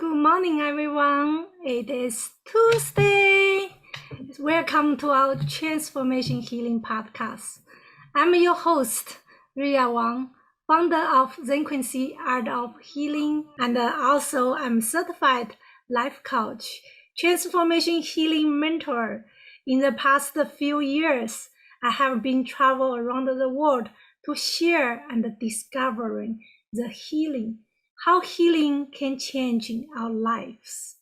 Good morning, everyone. It is Tuesday. Welcome to our Transformation Healing Podcast. I'm your host, Riya Wang, founder of Zenquency Art of Healing, and also I'm certified life coach, transformation healing mentor. In the past few years, I have been traveling around the world to share and discovering the healing, how healing can change our lives.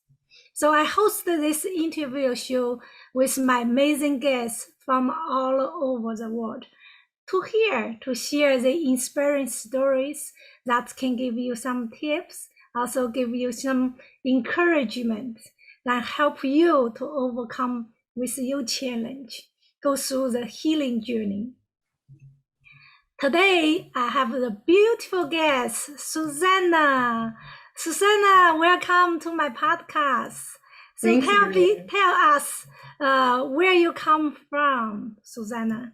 So I hosted this interview show with my amazing guests from all over the world to share the inspiring stories that can give you some tips, also give you some encouragement that help you to overcome with your challenge, go through the healing journey. Today, I have the beautiful guest, Suzanna. Suzanna, welcome to my podcast. So tell us where you come from, Suzanna.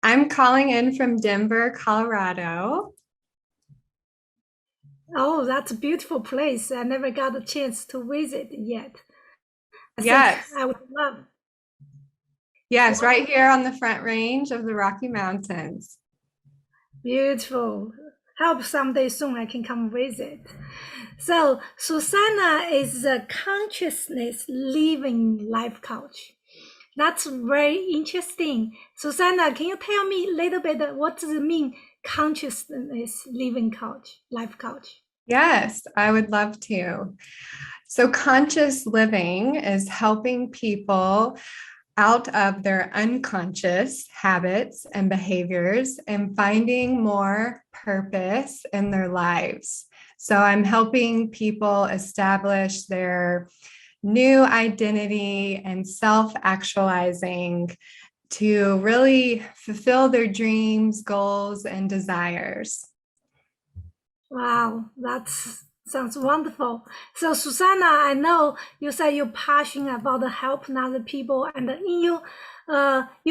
I'm calling in from Denver, Colorado. Oh, that's a beautiful place. I never got a chance to visit yet. Yes. I would love. Yes, right here on the Front Range of the Rocky Mountains. Beautiful. Hope someday soon I can come visit. So Suzanna is a consciousness living life coach. That's very interesting. Suzanna, can you tell me a little bit what does it mean, consciousness living coach, life coach? Yes, I would love to. So conscious living is helping people out of their unconscious habits and behaviors and finding more purpose in their lives. So I'm helping people establish their new identity and self-actualizing to really fulfill their dreams, goals, and desires. Wow, that sounds wonderful. So Susanna, I know you said you're passionate about helping other people, and you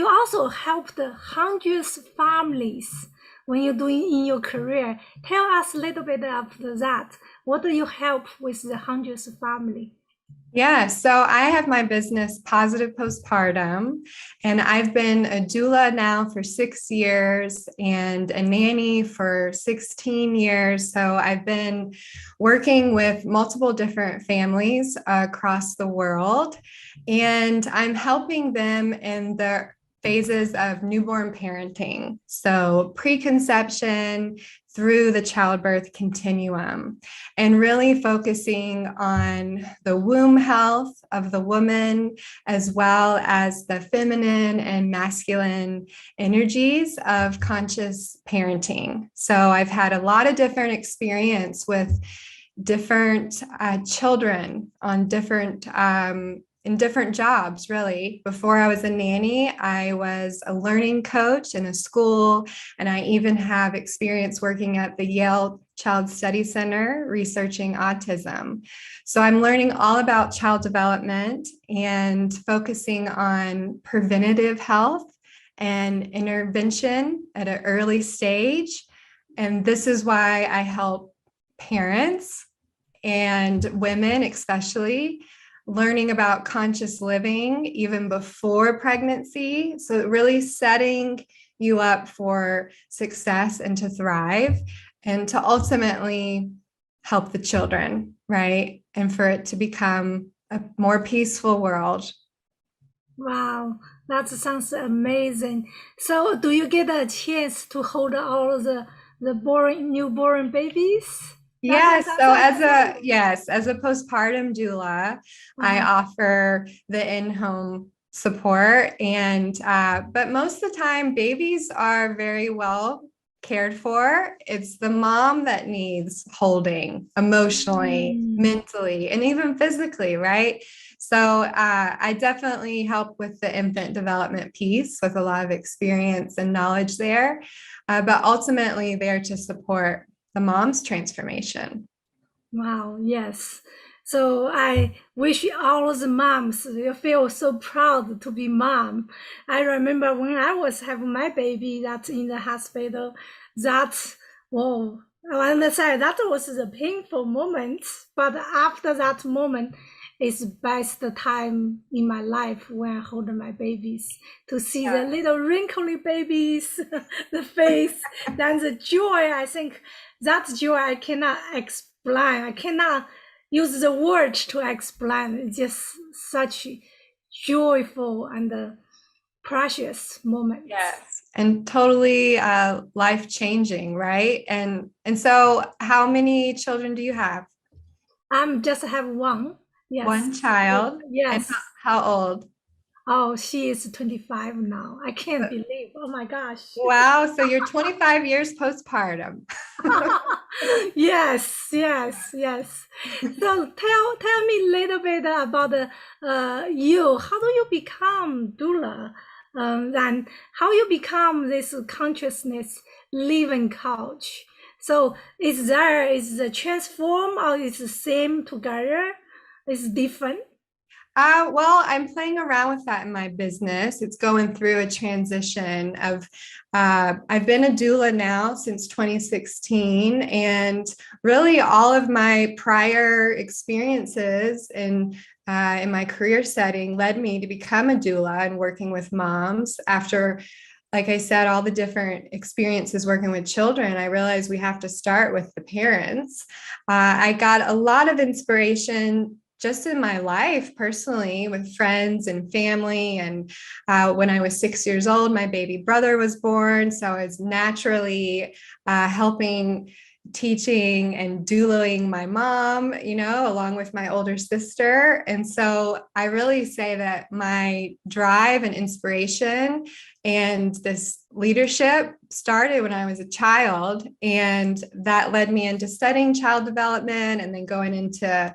also helped hundreds of families when you're doing in your career. Tell us a little bit of that. What do you help with the hundreds of family? Yeah, so I have my business Positive Postpartum, and I've been a doula now for 6 years and a nanny for 16 years. So I've been working with multiple different families across the world, and I'm helping them in the phases of newborn parenting. So preconception through the childbirth continuum, and really focusing on the womb health of the woman, as well as the feminine and masculine energies of conscious parenting. So I've had a lot of different experience with different children on different in different jobs, really. Before I was a nanny, I was a learning coach in a school, and I even have experience working at the Yale Child Study Center researching autism. So I'm learning all about child development and focusing on preventative health and intervention at an early stage. And this is why I help parents and women, especially, learning about conscious living even before pregnancy. So really setting you up for success and to thrive and to ultimately help the children, right? And for it to become a more peaceful world. Wow, that sounds amazing. So do you get a chance to hold all the newborn babiys? Yes. So as a postpartum doula, I offer the in-home support, and but most of the time babies are very well cared for. It's the mom that needs holding emotionally, mentally, and even physically, right? So I definitely help with the infant development piece with a lot of experience and knowledge there, but ultimately there to support the mom's transformation. Wow, yes. So I wish all the moms you feel so proud to be mom. I remember when I was having my baby that's in the hospital, that's, whoa, I understand that was the painful moment, but after that moment, it's best time in my life when I hold my babies to see the little wrinkly babies, the face, then the joy. I think that joy I cannot explain. I cannot use the words to explain. It's just such joyful and precious moments. Yes. And totally life changing, right? And so how many children do you have? I'm just have one. Yes. One child. And Yes. how old? Oh, she is 25 now. I can't believe. Oh my gosh. Wow, so you're 25 years postpartum. Yes, yes, yes. So tell me a little bit about you. How do you become doula? And how you become this consciousness living coach? So is the transform or is the same together? Is different? Well, I'm playing around with that in my business. It's going through a transition of, I've been a doula now since 2016, and really all of my prior experiences in my career setting led me to become a doula and working with moms after. Like I said, all the different experiences working with children, I realized we have to start with the parents. I got a lot of inspiration just in my life personally with friends and family. And when I was 6 years old, my baby brother was born. So I was naturally helping, teaching, and doulaing my mom, along with my older sister. And so I really say that my drive and inspiration and this leadership started when I was a child. And that led me into studying child development and then going into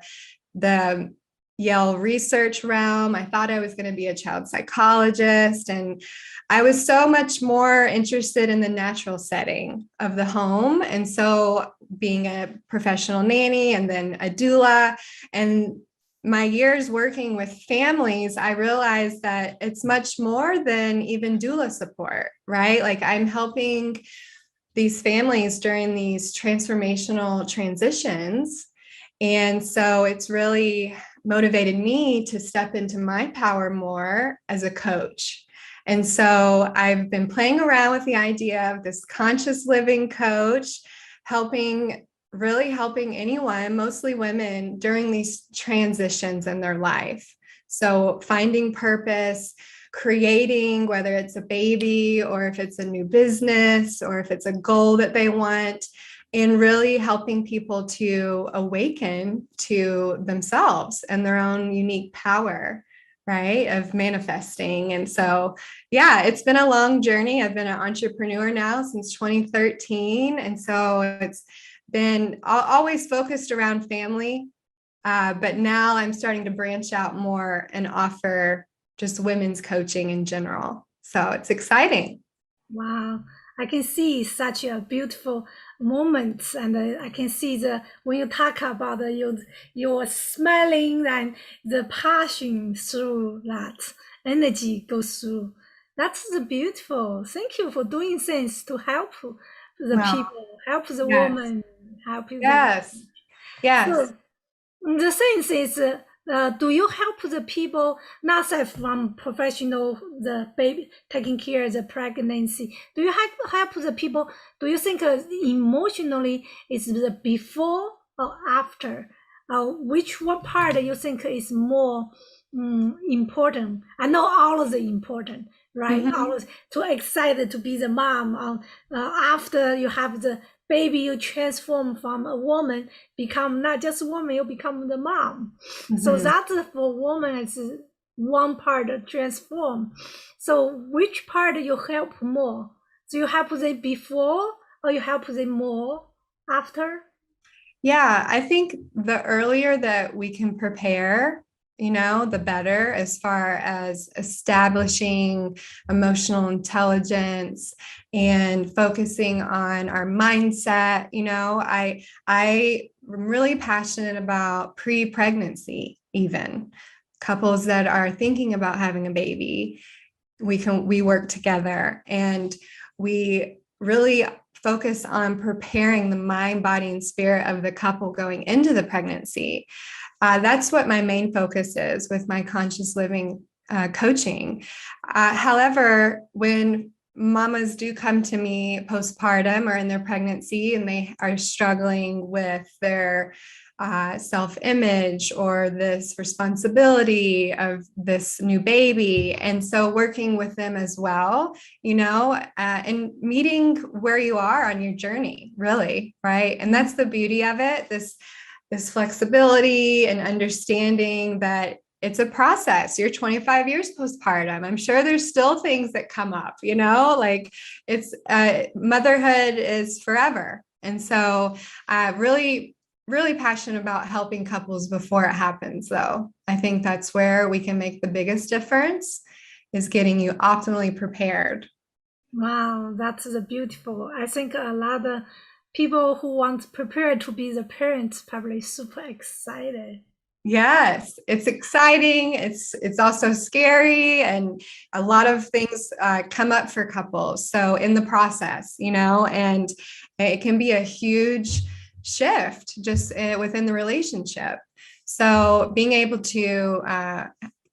the Yale research realm. I thought I was going to be a child psychologist. And I was so much more interested in the natural setting of the home. And so being a professional nanny and then a doula, and my years working with families, I realized that it's much more than even doula support, right? Like I'm helping these families during these transformational transitions. And so it's really motivated me to step into my power more as a coach. And so I've been playing around with the idea of this conscious living coach, really helping anyone, mostly women, during these transitions in their life. So finding purpose, creating, whether it's a baby or if it's a new business or if it's a goal that they want, and really helping people to awaken to themselves and their own unique power, right, of manifesting. And so, yeah, it's been a long journey. I've been an entrepreneur now since 2013. And so it's been always focused around family. But now I'm starting to branch out more and offer just women's coaching in general. So it's exciting. Wow, I can see such a beautiful moment, and I can see the when you talk about your smiling and the passion through that energy goes through. That's the beautiful. Thank you for doing things to help the Well, people, help the yes, woman, help the. yes, yes. So the thing is, do you help the people not say from professional the baby taking care of the pregnancy? Do you help the people? Do you think emotionally is the before or after? Which one part you think is more important? I know all of the important, right? Mhm. All of, to excited to be the mom. After you have the baby, you transform from a woman become not just a woman, you become the mom. So Mhm. that for woman is one part of transform. So which part you help more? So you help them before or you help them more after? Yeah, I think the earlier that we can prepare, the better as far as establishing emotional intelligence and focusing on our mindset. I am really passionate about pre-pregnancy, even couples that are thinking about having a baby. We work together and we really focus on preparing the mind, body, and spirit of the couple going into the pregnancy. That's what my main focus is with my conscious living coaching. However, when mamas do come to me postpartum or in their pregnancy and they are struggling with their self-image or this responsibility of this new baby. And so working with them as well, and meeting where you are on your journey, really, right? And that's the beauty of it, this flexibility and understanding that it's a process. You're 25 years postpartum. I'm sure there's still things that come up, like it's motherhood is forever. And so really passionate about helping couples before it happens, though. I think that's where we can make the biggest difference, is getting you optimally prepared. Wow, that's beautiful. I think a lot of people who want to prepare to be the parents probably super excited. Yes, it's exciting. It's also scary, and a lot of things come up for couples. So in the process, and it can be a huge shift just within the relationship. So being able to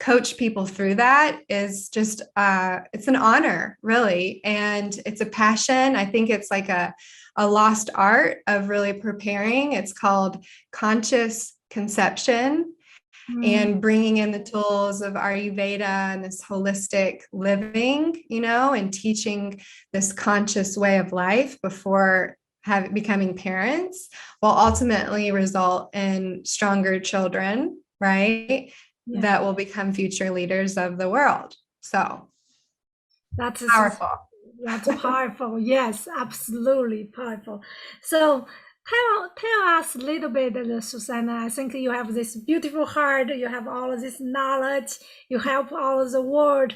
coach people through that is just it's an honor, really, and it's a passion. I think it's like a lost art of really preparing. It's called conscious conception, and bringing in the tools of Ayurveda and this holistic living, and teaching this conscious way of life before becoming parents will ultimately result in stronger children, right? Yeah. That will become future leaders of the world. So that's powerful. That's powerful. Yes, absolutely powerful. So tell us a little bit, Suzanna. I think you have this beautiful heart. You have all of this knowledge. You help all of the world.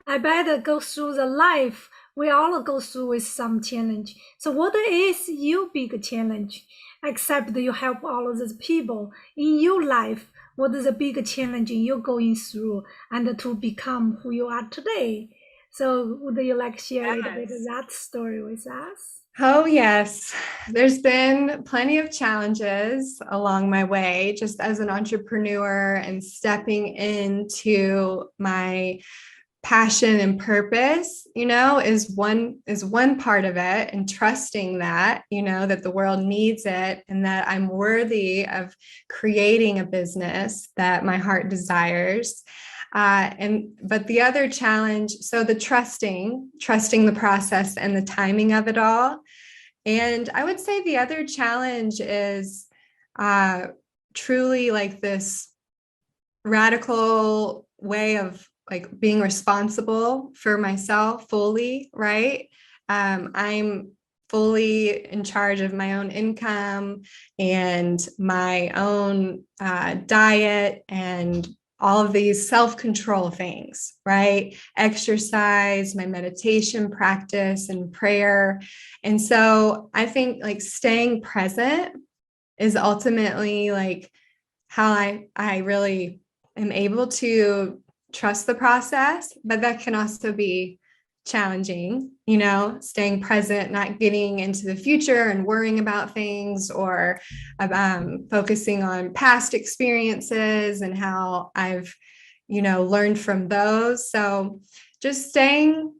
I better go through the life. We all go through with some challenge. So what is your big challenge? Except that you help all of these people in your life. What is the big challenge you're going through and to become who you are today? So would you like to share a little bit of that story with us? Oh, yes. There's been plenty of challenges along my way, just as an entrepreneur and stepping into my passion and purpose, is one part of it, and trusting that, that the world needs it and that I'm worthy of creating a business that my heart desires. But the other challenge, so the trusting the process and the timing of it all. And I would say the other challenge is truly like this radical way of like being responsible for myself fully, right? I'm fully in charge of my own income and my own diet and all of these self-control things, right? Exercise, my meditation practice and prayer. And so I think like staying present is ultimately like how I really am able to trust the process, but that can also be challenging, staying present, not getting into the future and worrying about things, or focusing on past experiences and how I've, learned from those. So just staying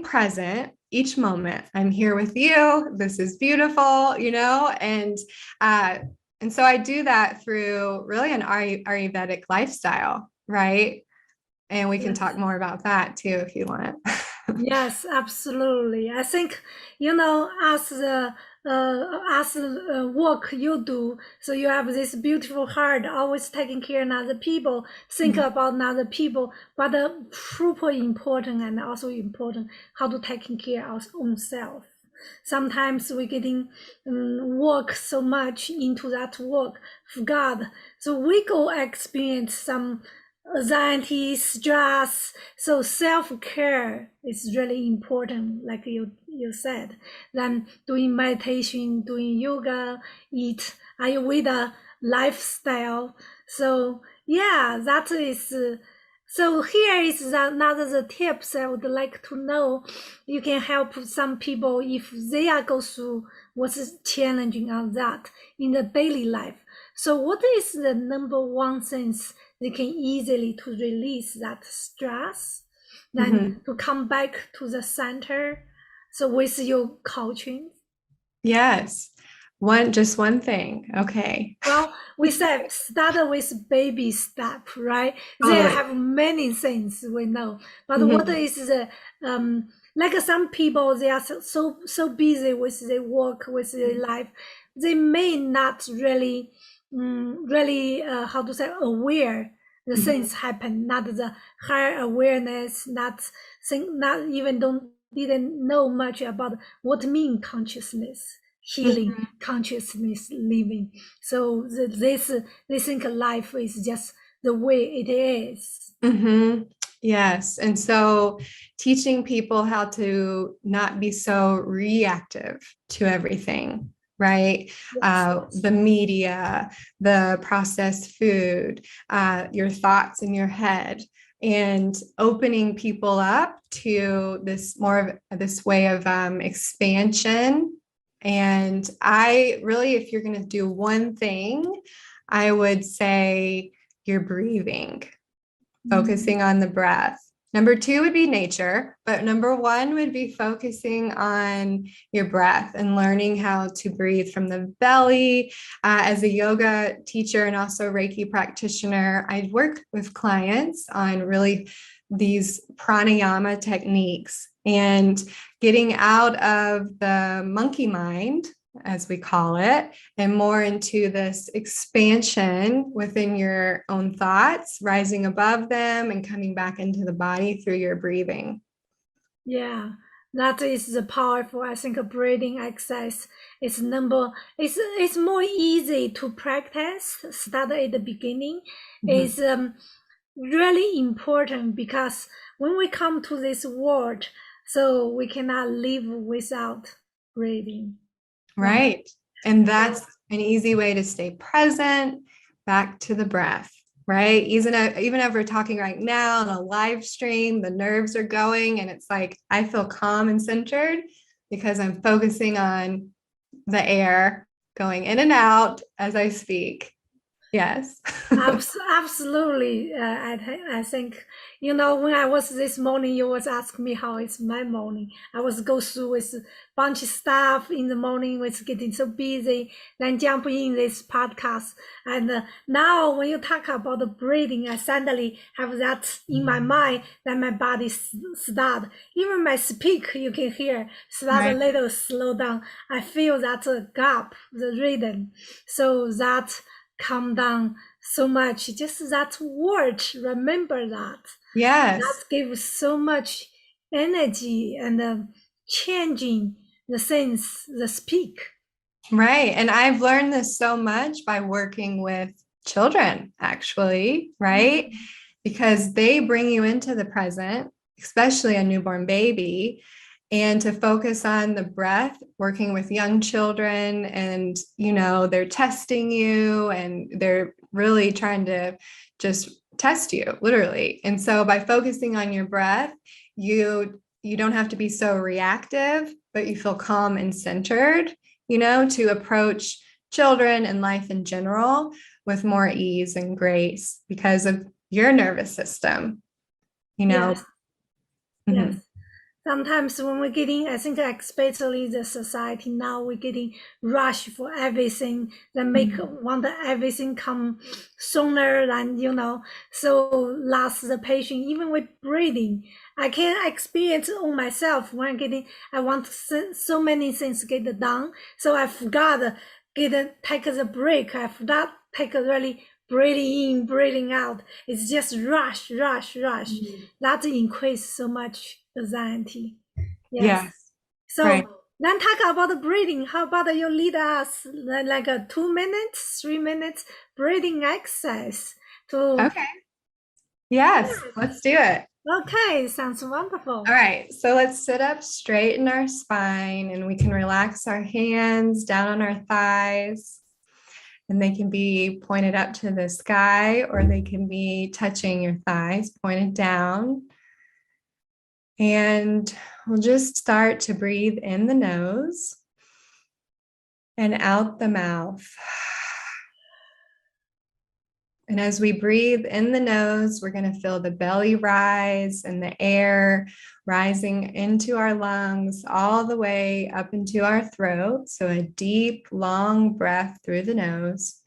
present each moment. I'm here with you. This is beautiful, and so I do that through really an Ayurvedic lifestyle, right? And we can talk more about that too, if you want. Yes, absolutely. I think, as the work you do, so you have this beautiful heart, always taking care of other people, think about other people, but super important and also important how to taking care of our own self. Sometimes we getting work so much into that work for God, so we go experience some anxiety, stress. So self-care is really important, like you said. Then doing meditation, doing yoga, eat Ayurveda lifestyle. So yeah, that is So here is another the tips I would like to know. You can help some people if they are go through what's challenging on that in the daily life. So what is the number one things they can easily to release that stress, then to come back to the center? So with your coaching. Yes. Just one thing. Okay. Well, we said start with baby step, right? There Totally. have many things we know, but what Mhm. is the like some people they are so busy with their work, with their life, they may not really really how to say aware the Mhm. things happen, not the higher awareness, not even don't didn't know much about what mean consciousness, healing, Mhm. consciousness, living. So they think life is just the way it is. Mhm. Yes. And so teaching people how to not be so reactive to everything, right? Yes. The media, the processed food, your thoughts in your head, and opening people up to this more of this way of expansion. And I really, if you're going to do one thing, I would say you're breathing, focusing on the breath. Number two would be nature, but number one would be focusing on your breath and learning how to breathe from the belly. As a yoga teacher and also Reiki practitioner, I work with clients on really these pranayama techniques and getting out of the monkey mind, as we call it, and more into this expansion within your own thoughts, rising above them and coming back into the body through your breathing. Yeah, that is the powerful. I think a breathing exercise is number. It's more easy to practice. Start at the beginning. Mhm. Is really important because when we come to this world, so we cannot live without breathing, right? Right. And So that's an easy way to stay present, back to the breath, right? Even if we're talking right now on a live stream, the nerves are going and it's like, I feel calm and centered because I'm focusing on the air going in and out as I speak. Yes. Absolutely. I think, when I was this morning, you was asking me how is my morning. I was go through with bunch of stuff in the morning, was getting so busy, then jump in this podcast. And now when you talk about the breathing, I suddenly have that in my mind that my body start. Even my speak, you can hear, start a Right. little slow down. I feel that gap, the rhythm. So that calm down so much. Just that word, remember that. That Yes. gives so much energy and changing the sense, the speak. Right. And I've learned this so much by working with children, actually, right? Because they bring you into the present, especially a newborn baby, and to focus on the breath, working with young children, and, they're testing you and they're really trying to just test you, literally. And so by focusing on your breath, you don't have to be so reactive, but you feel calm and centered, to approach children and life in general with more ease and grace because of your nervous system, you know. Yes, yes. Mhm. Sometimes when we're getting, I think especially the society now, we're getting rush for everything that make Mhm. want that everything come sooner than so last the patient, even with breathing. I can experience on myself when I'm getting, I want so many things get done. So I forgot take the break. I forgot take a really breathing in, breathing out. It's just rush, rush, rush. That increase so much anxiety. Yes. Yes, right. So then talk about the breathing. How about you lead us like a 2 minutes, 3 minutes breathing exercise to Okay. Yes, let's do it. okay, sounds All wonderful. right. So let's sit up straight in our spine and we can relax our hands down on our thighs. And they can be pointed up to the sky, or they can be touching your thighs, pointed down. And we'll just start to breathe in the nose and out the mouth. And as we breathe in the nose, we're going to feel the belly rise and the air rising into our lungs all the way up into our throat. So a deep, long breath through the nose.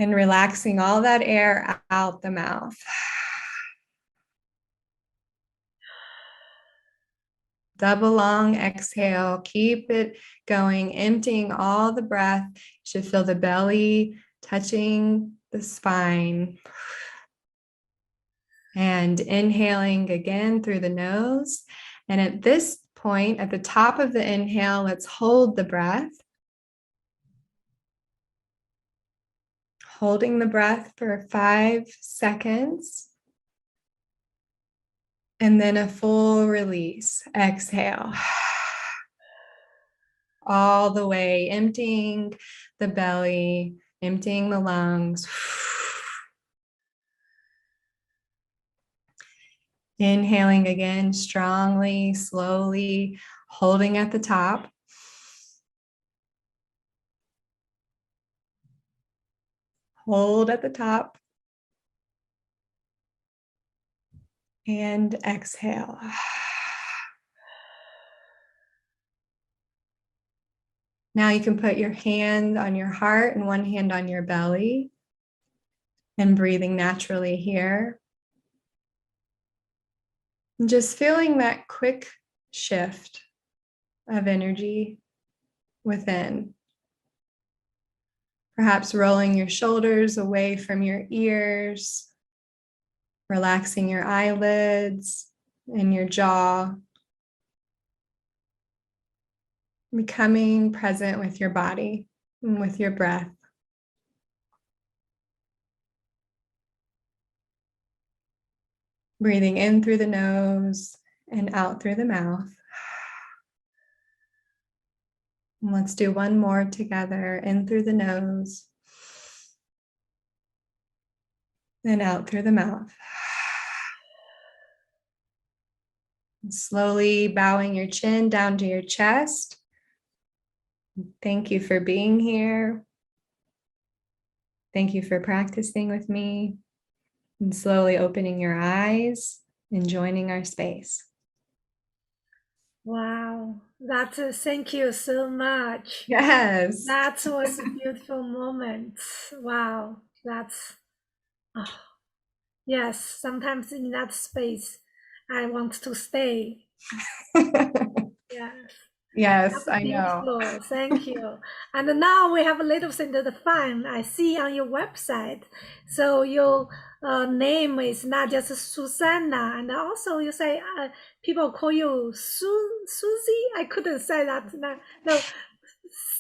And relaxing all that air out the mouth. Double long exhale. Keep it going, emptying all the breath. You should feel the belly touching the spine. And inhaling again through the nose. And at this point, at the top of the inhale, let's hold the breath. Holding the breath for 5 seconds. And then a full release. Exhale. All the way, emptying the belly, emptying the lungs. Inhaling again, strongly, slowly, holding at the top. Hold at the top. And exhale. Now you can put your hand on your heart and one hand on your belly, and breathing naturally here. And just feeling that quick shift of energy within. Perhaps rolling your shoulders away from your ears, relaxing your eyelids and your jaw. Becoming present with your body and with your breath. Breathing in through the nose and out through the mouth. And let's do one more together. In through the nose and out through the mouth. And slowly bowing your chin down to your chest. Thank you for being here. Thank you for practicing with me. And slowly opening your eyes and joining our space. Wow, thank you so much. Yes. That was a beautiful moment. Wow, oh, yes, sometimes in that space, I want to stay. Yes. Yes, That's I know. beautiful. Thank you. And now we have a little thing of the fun. I see on your website. So your name is not just Susanna, and also you say people call you Susie. I couldn't say that. No,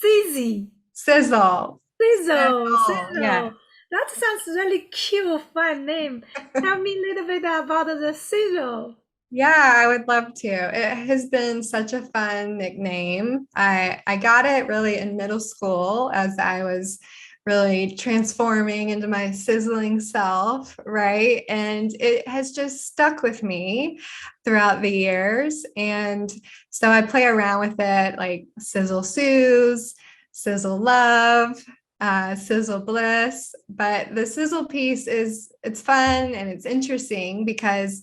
Susie. Sizzle. Yeah. That sounds really cute, fun name. Tell me a little bit about the sizzle. Yeah, I would love to. It has been such a fun nickname. I got it really in middle school as I was really transforming into my sizzling self, right? And it has just stuck with me throughout the years. And so I play around with it, like Sizzle Suze, Sizzle Love, Sizzle Bliss. But the sizzle piece it's fun and it's interesting because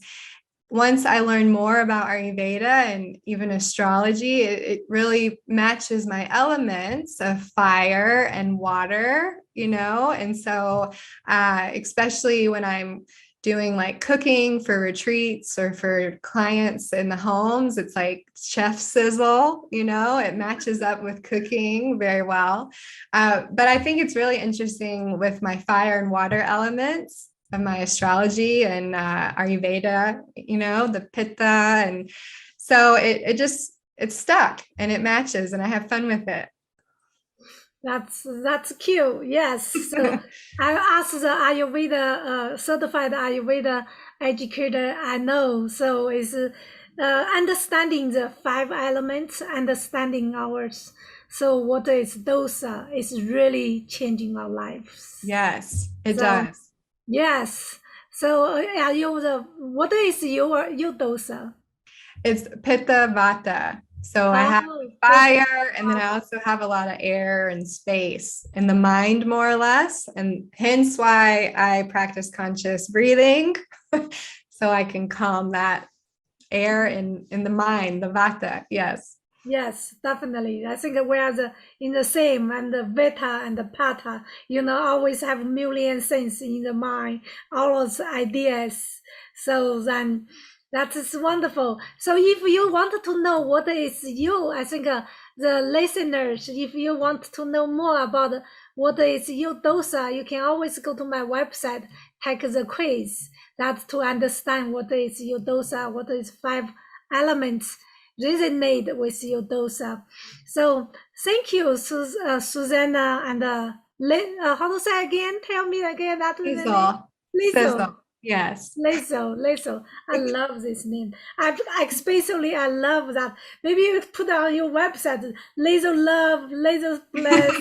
once I learned more about Ayurveda and even astrology, it really matches my elements of fire and water, and so especially when I'm doing like cooking for retreats or for clients in the homes, it's like chef sizzle, it matches up with cooking very well. But I think it's really interesting with my fire and water elements of my astrology and Ayurveda, the Pitta. And so it's stuck and it matches and I have fun with it. That's cute. Yes. So I asked the Ayurveda certified Ayurveda educator I know. So understanding the 5 elements, understanding ours. So what is dosa is really changing our lives. Yes, it So does. yes. So are you what is your dosa? It's Pitta Vata. So I have Oh, fire, and then I also have a lot of air and space in the mind, more or less. And hence why I practice conscious breathing. So I can calm that air in the mind, the Vata. Yes. yes, definitely. I think we are in the same, and the Vata and the Pata, always have million things in the mind, all those ideas. So then that is wonderful. So if you want to know what is you, I think the listeners, if you want to know more about what is your dosa, you can always go to my website, take the quiz. That's to understand what is your dosa, what is 5 elements resonate with your dosa. So thank you, Susanna, and how to say again? Tell me again that is the name. Sizzle. Lizo. Sizzle. Yes. Lizo. I love this name. Especially I love that. Maybe you put on your website, Lizo love, Lizo bless.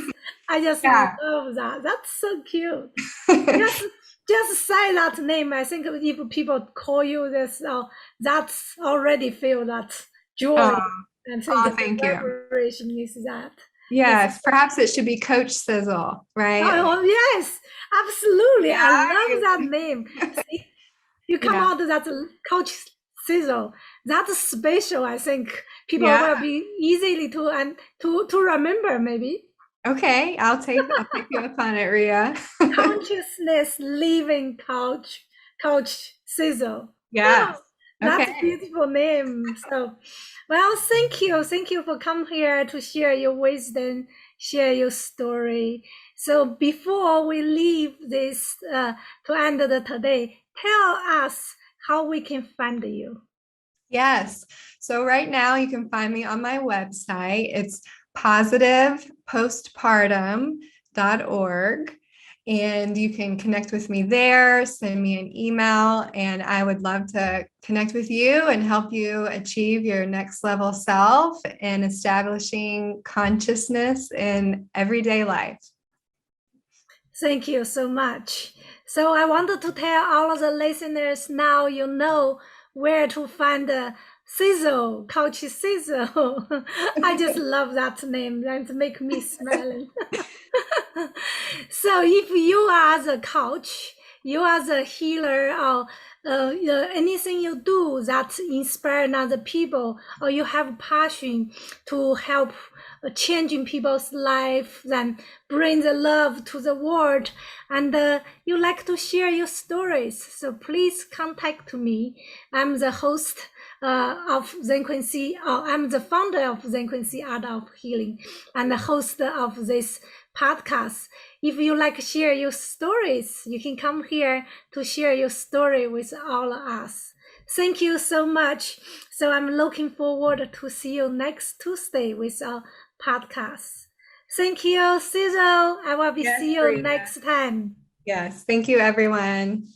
I just Yeah. love that. That's so cute. Just just say that name. I think if people call you this, that's already feel that joy. Oh, And think the thank you. vibration is that. It's, Yes. Perhaps it should be Coach Sizzle, right? oh yes, absolutely. I Yeah. love that name. See, you come Yeah. out that Coach Sizzle. That's special. I think people Yeah. will be easily to and to remember maybe. Okay. I'll take you up on it, Ria. Consciousness living coach Sizzle. Yes. Wow, that's a Okay. beautiful name. So, well, thank you for coming here to share your wisdom, share your story. So before we leave this to end the today, tell us how we can find you. Yes. So right now you can find me on my website. It's positivepostpartum.org. And you can connect with me there, send me an email, and I would love to connect with you and help you achieve your next level self and establishing consciousness in everyday life. Thank you so much. So I wanted to tell all of the listeners now you know where to find the Sizzle, Coach Sizzle. I just love that name. That make me smiling. So if you are the coach, you are the healer, or anything you do that inspire other people, or you have passion to help changing people's life, then bring the love to the world, and you like to share your stories, so please contact me. I'm the host of Zenquency, I'm the founder of Zenquency Art of Healing and the host of this podcast. If you like to share your stories, you can come here to share your story with all of us. Thank you so much. So I'm looking forward to see you next Tuesday with our podcast. Thank you, Cecil. I will be Yes, see you Rita. next time. Yes. Thank you, everyone.